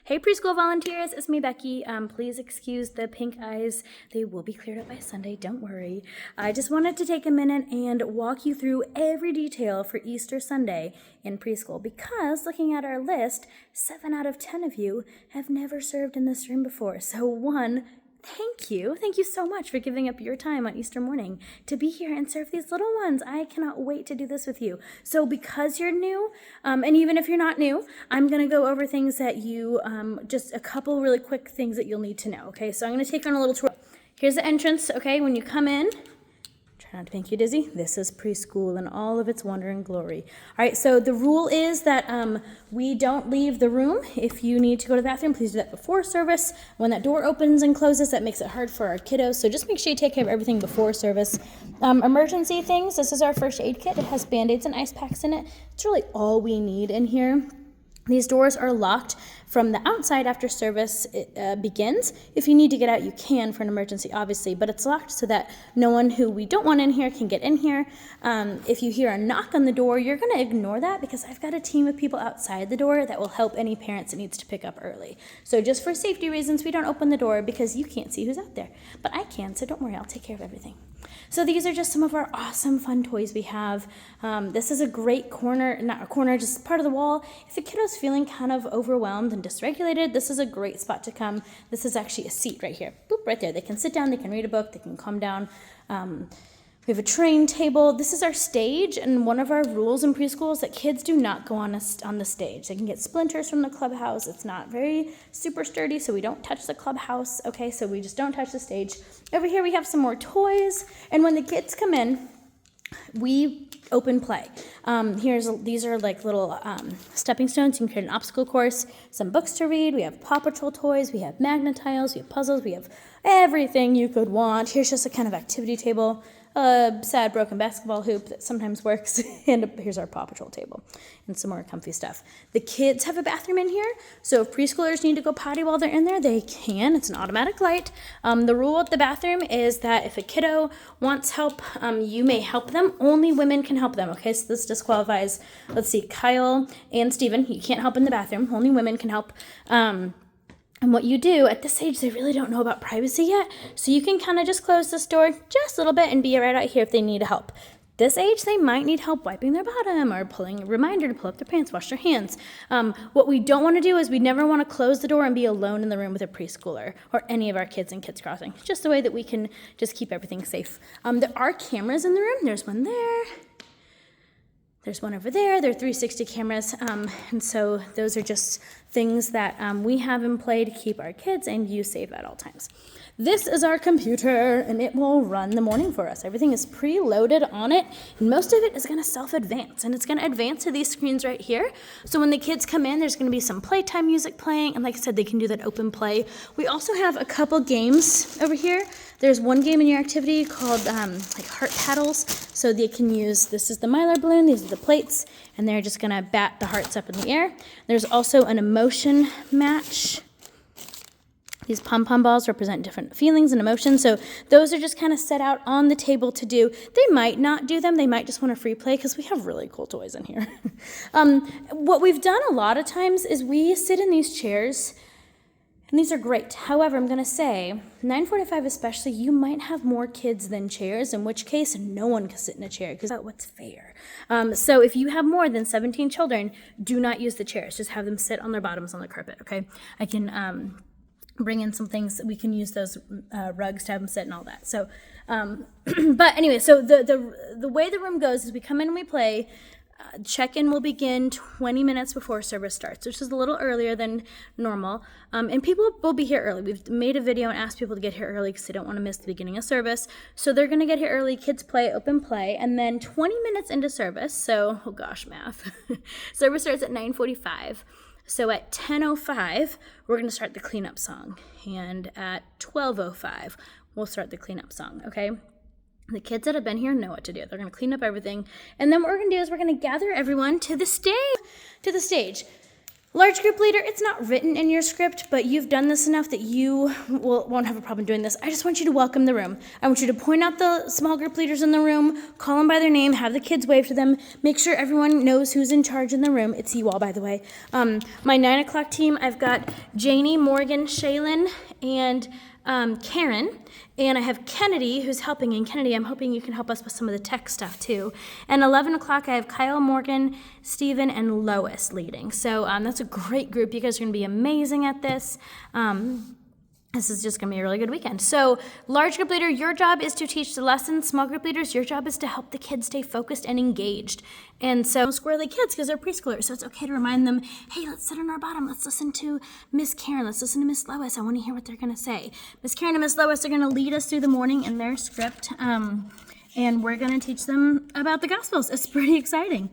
Hey preschool volunteers, it's me Becky. Please excuse the pink eyes. They will be cleared up by Sunday, don't worry. I just wanted to take a minute and walk you through every detail for Easter Sunday in preschool because looking at our list, 7 out of 10 of you have never served in this room before. So one, thank you so much for giving up your time on Easter morning to be here and serve these little ones. I cannot wait to do this with you. So because you're new, and even if you're not new, I'm going to go over things that you, just a couple really quick things that you'll need to know, okay? So I'm going to take you on a little tour. Here's the entrance, okay? When you come in, try not to make you dizzy. This is preschool in all of its wonder and glory. All right, so the rule is that we don't leave the room. If you need to go to the bathroom, please do that before service. When that door opens and closes, that makes it hard for our kiddos. So just make sure you take care of everything before service. Emergency things, this is our first aid kit. It has Band-Aids and ice packs in it. It's really all we need in here. These doors are locked from the outside after service begins. If you need to get out, you can for an emergency, obviously, but it's locked so that no one who we don't want in here can get in here. If you hear a knock on the door, you're going to ignore that because I've got a team of people outside the door that will help any parents that needs to pick up early. So just for safety reasons, we don't open the door because you can't see who's out there, but I can, so don't worry, I'll take care of everything. So these are just some of our awesome fun toys we have. This is a great corner, not a corner, just part of the wall. If the kiddo's feeling kind of overwhelmed and dysregulated, this is a great spot to come. This is actually a seat right here. Boop, right there. They can sit down, they can read a book, they can calm down. We have a train table. This is our stage, and one of our rules in preschool is that kids do not go on the stage. They can get splinters from the clubhouse. It's not very super sturdy, so we don't touch the clubhouse, okay? So we just don't touch the stage. Over here we have some more toys, and when the kids come in, we open play. These are like little stepping stones. You can create an obstacle course, some books to read. We have Paw Patrol toys. We have Magnetiles. We have puzzles. We have everything you could want. Here's just a kind of activity table. A sad broken basketball hoop that sometimes works, and here's our Paw Patrol table and some more comfy stuff. The kids have a bathroom in here, so if preschoolers need to go potty while they're in there, they can. It's an automatic light. The rule at the bathroom is that if a kiddo wants help, you may help them. Only women can help them, okay? So this disqualifies, let's see, Kyle and Steven. You can't help in the bathroom. Only women can help. And what you do, at this age, they really don't know about privacy yet, so you can kind of just close this door just a little bit and be right out here if they need help. This age, they might need help wiping their bottom or pulling a reminder to pull up their pants, wash their hands. What we don't want to do is we never want to close the door and be alone in the room with a preschooler or any of our kids in Kids Crossing. It's just a way that we can just keep everything safe. There are cameras in the room. There's one there. There's one over there. There are 360 cameras, and so those are just things that we have in play to keep our kids and you safe at all times. This is our computer, and it will run the morning for us. Everything is preloaded on it, and most of it is going to self-advance, and it's going to advance to these screens right here. So when the kids come in, there's going to be some playtime music playing, and like I said, they can do that open play. We also have a couple games over here. There's one game in your activity called like heart paddles, so they can use, this is the Mylar balloon, these are the plates, and they're just gonna bat the hearts up in the air. There's also an emotion match. These pom-pom balls represent different feelings and emotions, so those are just kind of set out on the table to do. They might not do them, they might just want a free play because we have really cool toys in here. What we've done a lot of times is we sit in these chairs, and these are great. However, I'm going to say, 9:45 especially, you might have more kids than chairs, in which case no one can sit in a chair because that's what's fair. So if you have more than 17 children, do not use the chairs. Just have them sit on their bottoms on the carpet, okay? I can bring in some things that we can use those rugs to have them sit and all that. So, but anyway, so the way the room goes is we come in and we play. Check-in will begin 20 minutes before service starts, which is a little earlier than normal. And people will be here early. We've made a video and asked people to get here early because they don't want to miss the beginning of service. So they're going to get here early, kids play, open play, and then 20 minutes into service, so, oh gosh, math. Service starts at 9:45. So at 10:05, we're going to start the cleanup song. And at 12:05, we'll start the cleanup song, okay? The kids that have been here know what to do. They're going to clean up everything. And then what we're going to do is we're going to gather everyone to the stage. Large group leader, it's not written in your script, but you've done this enough that you won't have a problem doing this. I just want you to welcome the room. I want you to point out the small group leaders in the room, call them by their name, have the kids wave to them, make sure everyone knows who's in charge in the room. It's you all, by the way. My 9 o'clock team, I've got Janie, Morgan, Shaylin, and Karen. And I have Kennedy, who's helping. And Kennedy, I'm hoping you can help us with some of the tech stuff too. And 11 o'clock, I have Kyle, Morgan, Steven, and Lois leading. So that's a great group. You guys are going to be amazing at this. This is just going to be a really good weekend. So large group leader, your job is to teach the lessons. Small group leaders, your job is to help the kids stay focused and engaged. And so squirrely kids, because they're preschoolers, so it's okay to remind them, hey, let's sit on our bottom. Let's listen to Miss Karen. Let's listen to Miss Lois. I want to hear what they're going to say. Miss Karen and Miss Lois are going to lead us through the morning in their script. And we're going to teach them about the Gospels. It's pretty exciting.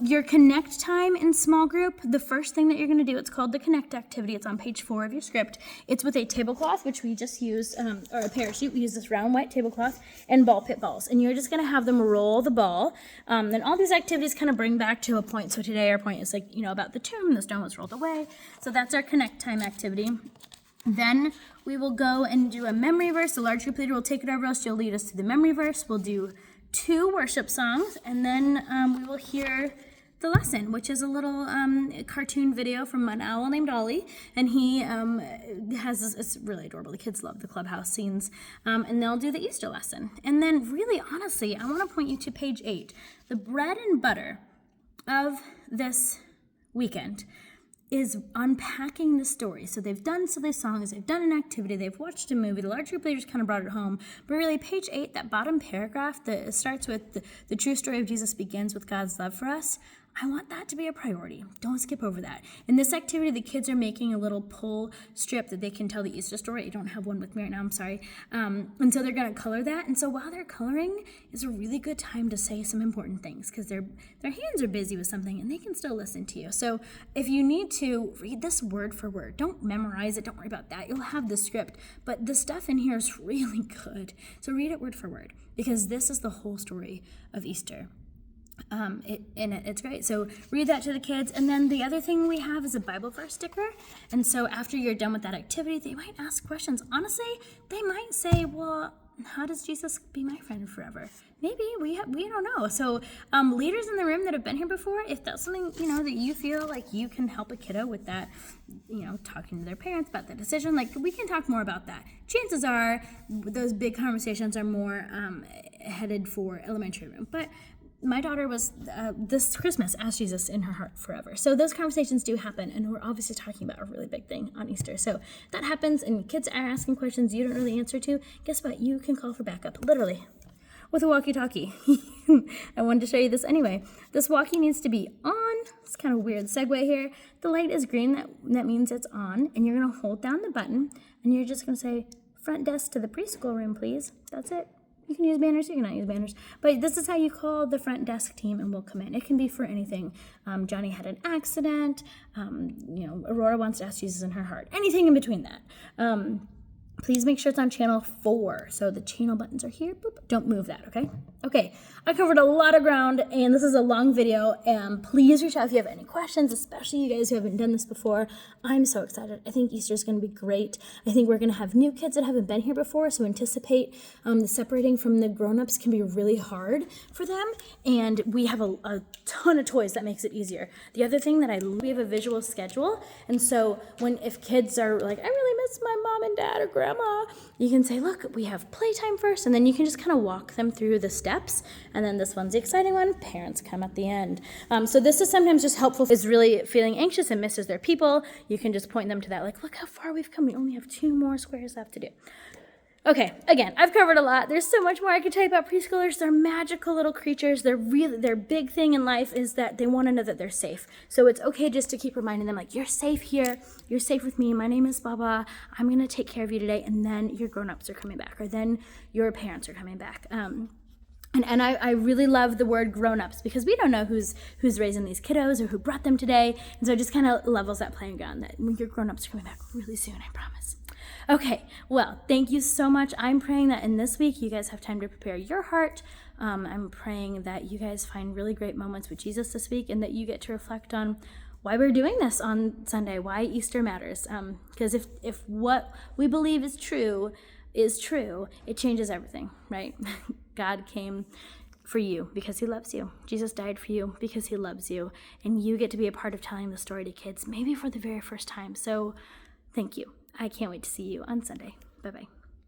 Your connect time in small group, the first thing that you're going to do, it's called the connect activity. It's on page 4 of your script. It's with a tablecloth, which we just used, or a parachute. We use this round white tablecloth and ball pit balls. And you're just going to have them roll the ball. And all these activities kind of bring back to a point. So today our point is about the tomb. The stone was rolled away. So that's our connect time activity. Then we will go and do a memory verse. The large group leader will take it over us. She'll lead us to the memory verse. We'll do 2 worship songs, and then we will hear the lesson, which is a little cartoon video from an owl named Ollie, and he has this, it's really adorable. The kids love the clubhouse scenes, and they'll do the Easter lesson. And then really, honestly, I want to point you to page 8. The bread and butter of this weekend is unpacking the story. So they've done silly songs, they've done an activity, they've watched a movie. The large group leaders kind of brought it home. But really, page 8, that bottom paragraph that starts with the true story of Jesus begins with God's love for us, I want that to be a priority. Don't skip over that. In this activity, the kids are making a little pull strip that they can tell the Easter story. I don't have one with me right now, I'm sorry. And so they're going to color that. And so while they're coloring, it's a really good time to say some important things because their hands are busy with something and they can still listen to you. So if you need to, read this word for word. Don't memorize it. Don't worry about that. You'll have the script. But the stuff in here is really good. So read it word for word because this is the whole story of Easter. It's great. So read that to the kids. And then the other thing we have is a Bible verse sticker. And so after you're done with that activity, they might ask questions. Honestly, they might say, well, how does Jesus be my friend forever? Maybe, we don't know. So leaders in the room that have been here before, if that's something, that you feel like you can help a kiddo with that, talking to their parents about the decision, we can talk more about that. Chances are those big conversations are more headed for elementary room. But my daughter was this Christmas asked Jesus in her heart forever. So those conversations do happen, and we're obviously talking about a really big thing on Easter. So that happens, and kids are asking questions you don't know the answer to. Guess what? You can call for backup, literally, with a walkie-talkie. I wanted to show you this anyway. This walkie needs to be on. It's kind of a weird segue here. The light is green. That means it's on, and you're going to hold down the button, and you're just going to say, front desk to the preschool room, please. That's it. You can use banners, you cannot use banners. But this is how you call the front desk team and we'll come in. It can be for anything. Johnny had an accident. Aurora wants to ask Jesus in her heart. Anything in between that. Please make sure it's on channel 4. So the channel buttons are here. Boop. Don't move that, okay? Okay, I covered a lot of ground, and this is a long video. Please reach out if you have any questions, especially you guys who haven't done this before. I'm so excited. I think Easter is going to be great. I think we're going to have new kids that haven't been here before, so anticipate the separating from the grown-ups can be really hard for them, and we have a ton of toys that makes it easier. The other thing that we have a visual schedule, and so if kids are like, I really miss my mom and dad or grandma, you can say, look, we have playtime first, and then you can just kind of walk them through the steps, and then this one's the exciting one, parents come at the end. So this is sometimes just helpful, is really feeling anxious and misses their people. You can just point them to that, look how far we've come, we only have 2 more squares left to do. Okay, again, I've covered a lot. There's so much more I could tell you about preschoolers. They're magical little creatures. Their big thing in life is that they want to know that they're safe. So it's okay just to keep reminding them, you're safe here. You're safe with me. My name is Baba. I'm going to take care of you today. And then your grown-ups are coming back, or then your parents are coming back. And I really love the word grown-ups because we don't know who's raising these kiddos or who brought them today. And so it just kind of levels that playing ground that your grown-ups are coming back really soon, I promise. Okay, well, thank you so much. I'm praying that in this week you guys have time to prepare your heart. I'm praying that you guys find really great moments with Jesus this week and that you get to reflect on why we're doing this on Sunday, why Easter matters. Because if what we believe is true, it changes everything, right? God came for you because he loves you. Jesus died for you because he loves you. And you get to be a part of telling the story to kids, maybe for the very first time. So thank you. I can't wait to see you on Sunday. Bye-bye.